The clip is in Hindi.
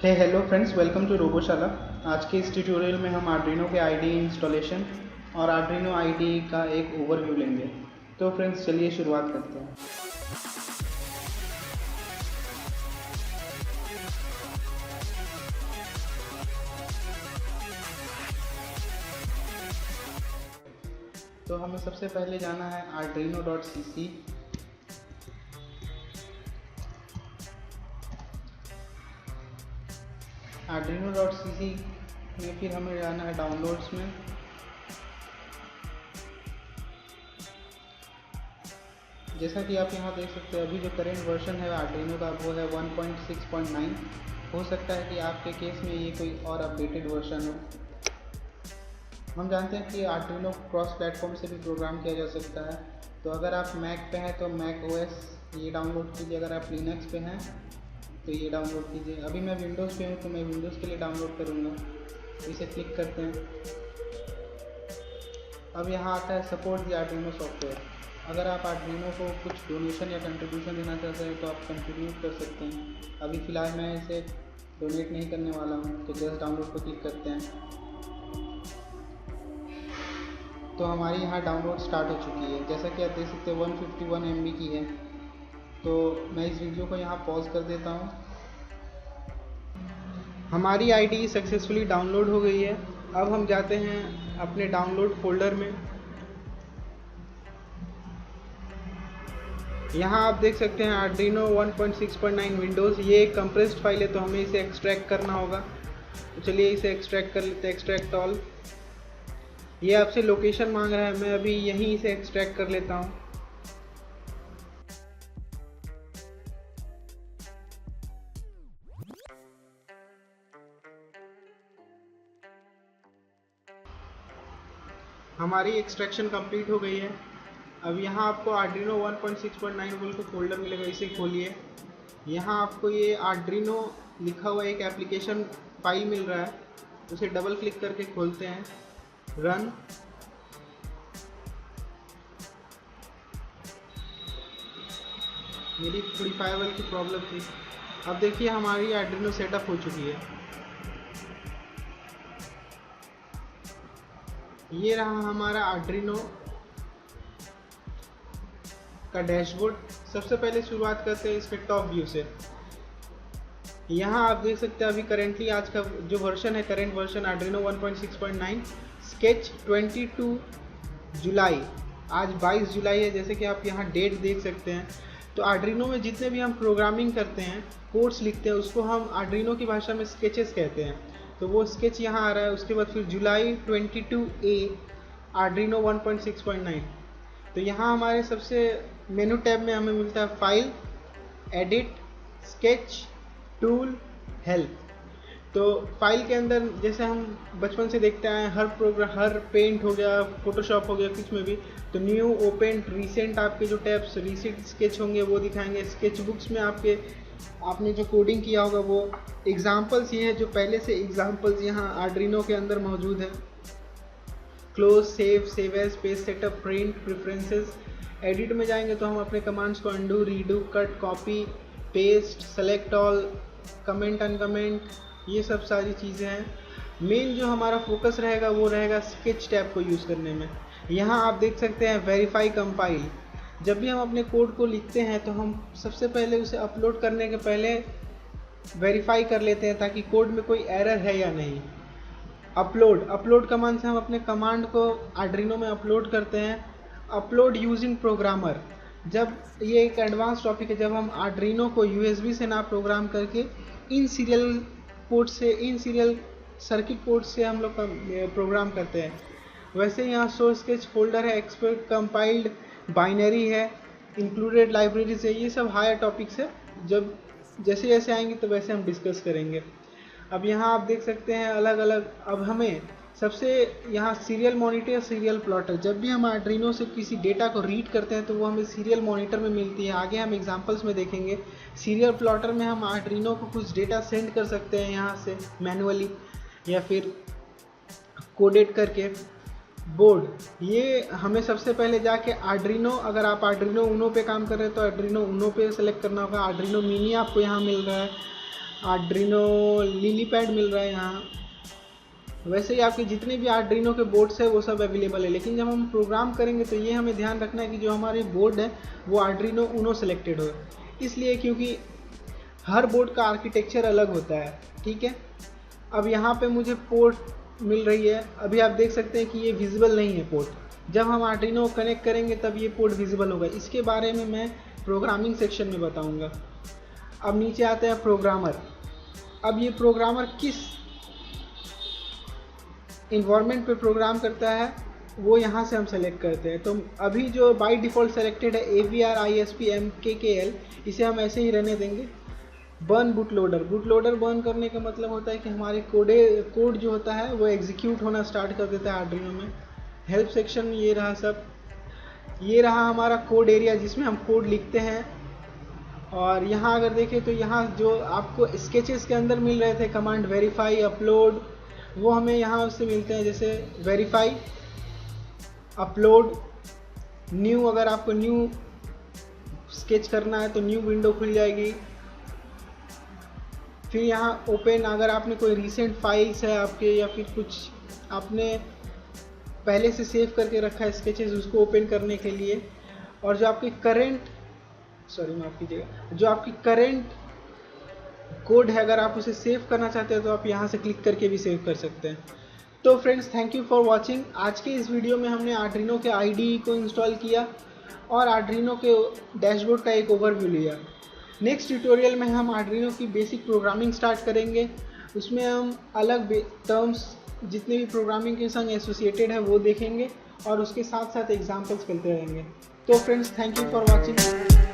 Hello friends, welcome to Roboshala. आज के इस ट्यूटोरियल में हम आर्डिनो के आईडीई इंस्टॉलेशन और आर्डिनो आईडीई का एक ओवरव्यू लेंगे। तो फ्रेंड्स चलिए शुरुआत करते हैं। तो हमें सबसे पहले जाना है arduino.cc। arduino.cc में फिर हमें जाना है डाउनलोड्स में। जैसा कि आप यहाँ देख सकते हैं, अभी जो करेंट वर्जन है आर्डिनो का वो है 1.6.9। हो सकता है कि आपके केस में ये कोई और अपडेटेड वर्जन हो। हम जानते हैं कि आर्डिनो क्रॉस प्लेटफॉर्म से भी प्रोग्राम किया जा सकता है। तो अगर आप मैक पे हैं तो मैक ओएस ये डाउनलोड कीजिए, अगर आप लिनक्स पे हैं तो ये डाउनलोड कीजिए। अभी मैं विंडोज़ पे हूँ तो मैं विंडोज़ के लिए डाउनलोड करूँगा। इसे क्लिक करते हैं। अब यहाँ आता है सपोर्ट द आर्डिनो सॉफ्टवेयर। अगर आप आर्डिनो को कुछ डोनेशन या कंट्रीब्यूशन देना चाहते हैं तो आप कंट्रीब्यूट कर सकते हैं। अभी फ़िलहाल मैं इसे डोनेट नहीं करने वाला हूँ, तो जस्ट डाउनलोड पर क्लिक करते हैं। तो हमारी यहाँ डाउनलोड स्टार्ट हो चुकी है। जैसा कि आप देख सकते हैं 151 MB की है। तो मैं इस वीडियो को यहाँ पॉज कर देता हूँ। हमारी आईडी सक्सेसफुली डाउनलोड हो गई है। अब हम जाते हैं अपने डाउनलोड फोल्डर में। यहाँ आप देख सकते हैं आर्डिनो 1.6.9 विंडोज़। ये एक कंप्रेस्ड फाइल है तो हमें इसे एक्सट्रैक्ट करना होगा। तो चलिए इसे एक्सट्रैक्ट कर लेते हैं। Extract all. ये आपसे लोकेशन मांग रहा है, मैं अभी यहीं से एक्सट्रैक्ट कर लेता हूँ। हमारी एक्सट्रैक्शन कंप्लीट हो गई है। अब यहाँ आपको आर्डिनो 1.6.9 बोल के फोल्डर मिलेगा, इसे खोलिए। यहाँ आपको ये आर्डिनो लिखा हुआ एक एप्लीकेशन फाइल मिल रहा है, उसे डबल क्लिक करके खोलते हैं। रन। मेरी थोड़ी फायरवॉल की प्रॉब्लम थी। अब देखिए हमारी आर्डिनो सेटअप हो चुकी है। ये रहा हमारा आर्डिनो का डैशबोर्ड। सबसे पहले शुरुआत करते हैं इसके टॉप व्यू से। यहाँ आप देख सकते हैं अभी करेंटली आज का जो वर्जन है, करेंट वर्जन आर्डिनो 1.6.9 स्केच 22 जुलाई। आज 22 जुलाई है, जैसे कि आप यहाँ डेट देख सकते हैं। तो आर्डिनो में जितने भी हम प्रोग्रामिंग करते हैं, कोड्स लिखते हैं, उसको हम आर्डिनो की भाषा में स्केचेस कहते हैं। तो वो स्केच यहाँ आ रहा है। उसके बाद फिर जुलाई 22A आर्डिनो 1.6.9। तो यहाँ हमारे सबसे मेनू टैब में हमें मिलता है file, edit, sketch, tool, help. तो फाइल के अंदर जैसे हम बचपन से देखते आए हैं, हर प्रोग्राम, हर पेंट हो गया, फोटोशॉप हो गया, कुछ में भी तो न्यू, ओपन, रिसेंट आपके जो टैब्स रिसेंट स्केच होंगे वो दिखाएंगे। स्केच बुक्स में आपने जो कोडिंग किया होगा वो एग्जाम्पल्स ये हैं, जो पहले से एग्जाम्पल्स यहाँ आर्डिनो के अंदर मौजूद है। Close, save, save as, page setup, print, preferences. Edit में जाएंगे तो हम अपने कमांड्स को undo, redo, cut, copy, paste, select all, comment, uncomment, ये सब सारी चीज़ें हैं। मेन जो हमारा फोकस रहेगा वो रहेगा स्केच टैब को यूज़ करने में। यहाँ आप देख सकते हैं वेरीफाई, कंपाइल। जब भी हम अपने कोड को लिखते हैं तो हम सबसे पहले उसे अपलोड करने के पहले वेरीफाई कर लेते हैं ताकि कोड में कोई एरर है या नहीं। अपलोड कमांड से हम अपने कमांड को आर्डिनो में अपलोड करते हैं। अपलोड यूजिंग प्रोग्रामर, जब ये एक एडवांस टॉपिक है, जब हम आर्डिनो को USB से ना प्रोग्राम करके इन सीरियल सर्किट पोर्ट से हम लोग प्रोग्राम करते हैं। वैसे यहाँ सोर्स स्केच फोल्डर है, एक्सपर्ट, कंपाइल्ड, बाइनरी है, इंक्लूडेड लाइब्रेरीज है। ये सब हायर टॉपिक्स है, जब जैसे जैसे आएंगे तो वैसे हम डिस्कस करेंगे। अब यहाँ आप देख सकते हैं अलग अलग। अब हमें सबसे यहाँ सीरियल मॉनिटर, सीरियल प्लॉटर, जब भी हम आर्डिनो से किसी डेटा को रीड करते हैं तो वो हमें सीरियल मॉनिटर में मिलती है। आगे हम एग्जांपल्स में देखेंगे। सीरियल प्लॉटर में हम आर्डिनो को कुछ डेटा सेंड कर सकते हैं यहाँ से मैनुअली या फिर कोडेड करके। बोर्ड, ये हमें सबसे पहले जाके आर्डिनो, अगर आप आर्डिनो उनो पे काम कर रहे हैं तो आर्डिनो उनो पे सेलेक्ट करना होगा। आर्डिनो मिनी आपको यहाँ मिल रहा है। आर्डिनो लिलीपैड मिल रहा है यहाँ। वैसे ही आपके जितने भी आर्डिनो के बोर्ड्स है वो सब अवेलेबल है, लेकिन जब हम प्रोग्राम करेंगे तो ये हमें ध्यान रखना है कि जो हमारे बोर्ड है वो आर्डिनो उनो सेलेक्टेड हो, इसलिए क्योंकि हर बोर्ड का आर्किटेक्चर अलग होता है। ठीक है, अब यहाँ पे मुझे पोर्ट मिल रही है, अभी आप देख सकते हैं कि ये विजिबल नहीं है पोर्ट। जब हम आर्डिनो कनेक्ट करेंगे तब ये पोर्ट विजिबल होगा। इसके बारे में मैं प्रोग्रामिंग सेक्शन में बताऊंगा। अब नीचे आते हैं प्रोग्रामर। अब ये प्रोग्रामर किस इन्वायरमेंट पे प्रोग्राम करता है वो यहाँ से हम सेलेक्ट करते हैं। तो अभी जो बाय डिफ़ॉल्ट सेलेक्टेड है AVR ISP MKKL, इसे हम ऐसे ही रहने देंगे। Burn boot loader, boot loader burn करने का मतलब होता है कि हमारे कोड जो होता है वो एग्जीक्यूट होना स्टार्ट कर देता है आर्डिनो में। हेल्प सेक्शन ये रहा सब, ये रहा हमारा कोड एरिया जिसमें हम कोड लिखते हैं। और यहाँ अगर देखें तो यहाँ जो आपको स्केचेस के अंदर मिल रहे थे कमांड वेरीफाई, अपलोड, वो हमें यहाँ से मिलते हैं। जैसे वेरीफाई, अपलोड, न्यू, अगर आपको न्यू स्केच करना है तो न्यू विंडो खुल जाएगी। फिर यहाँ ओपन, अगर आपने कोई रीसेंट फाइल्स है आपके या फिर कुछ आपने पहले से सेव करके रखा है स्केचेस, उसको ओपन करने के लिए। और जो आपकी माफ़ कीजिएगा, जो आपकी करेंट कोड है अगर आप उसे सेव करना चाहते हैं तो आप यहाँ से क्लिक करके भी सेव कर सकते हैं। तो friends, thank you for watching. आज के इस वीडियो में हमने आर्डिनो के IDE को इंस्टॉल किया और आर्डिनो के डैशबोर्ड का एक ओवरव्यू लिया। नेक्स्ट ट्यूटोरियल में हम आर्डिनो की बेसिक प्रोग्रामिंग स्टार्ट करेंगे। उसमें हम अलग टर्म्स जितने भी प्रोग्रामिंग के संग एसोसिएटेड है वो देखेंगे और उसके साथ साथ एग्जाम्पल्स करते रहेंगे। तो friends, thank you for watching.